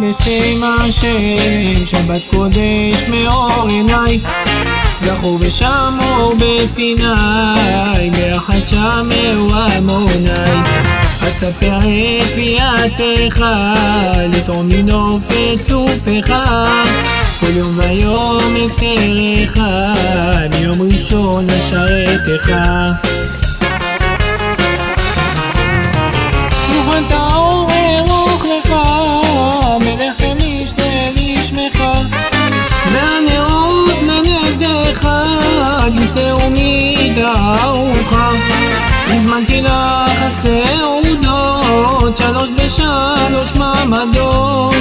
בשם השם, שבת קודש מאור עיניי. זכו ושמור בסיני, ביחד שמרו עמוני. אספר את תפילתך, לתרום מנוף את צופך, כל יום ויום אזכרך, ביום ראשון אשרתך. שולחן טהור ארוך לך, מלחם משנה לשמך, והנרות לנגדך, גיסרו מדעוך. הזמנתי לך 10 עודות, 3 ב3 מעמדות,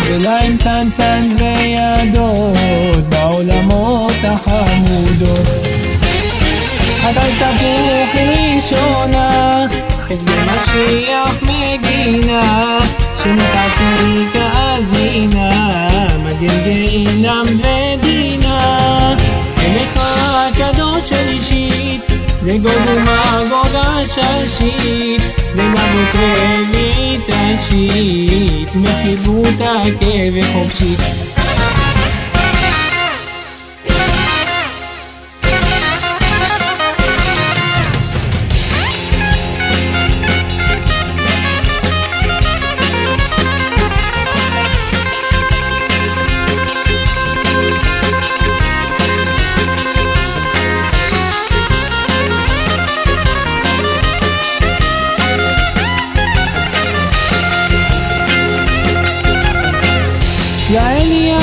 ולהם צנצן וידות, בעולמות החמודות. חדל תפוך ראשונה, חסד משיח מגינה, שנתתי כאזינה, מגן גיהינם ודינה. אליך הקדוש שלישית, לגוד ומגוד הששית, ונבות רבית ראשית, מחיבות עקב וחופשית. יא אליה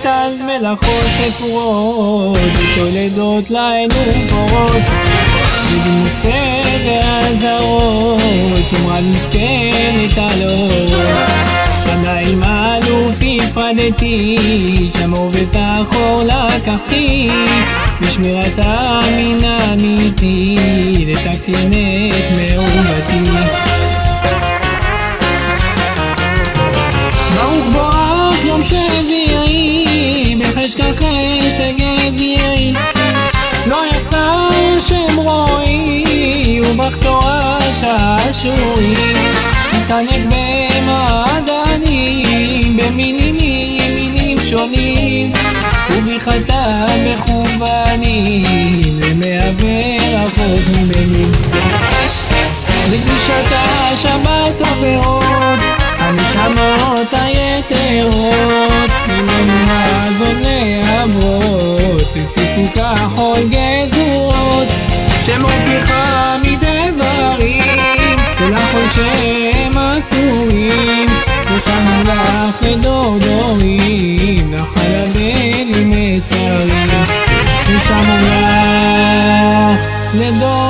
על מלאכות תפורות, ותולדות להן ופורות, ודמוצה והזרות, שומרה מסכנת על אורות. עדיין מאלוף הפרדתי, שמור ותחור לקחתי, בשמירת המין האמיתי, לתקן את מעובתי. ברוך בואך יום שביעי, בחשכחש תגביעי, לא יפה שם רואי, ובכתורה שעשועי. מתענק במעדנים, במינים מינים שונים, ובחטא מכוונים, למעבר אחוז מבנים. לקדושת השבת עוברות, הנשמות היתרות, ממנו עזון לעברות, הפסיקו כחול גזורות, שמוקיחה מדברים, שלחול שהם אסורים, ושמו לך לדור דורים, נחל הבלים מצרים, ושמו לך לדור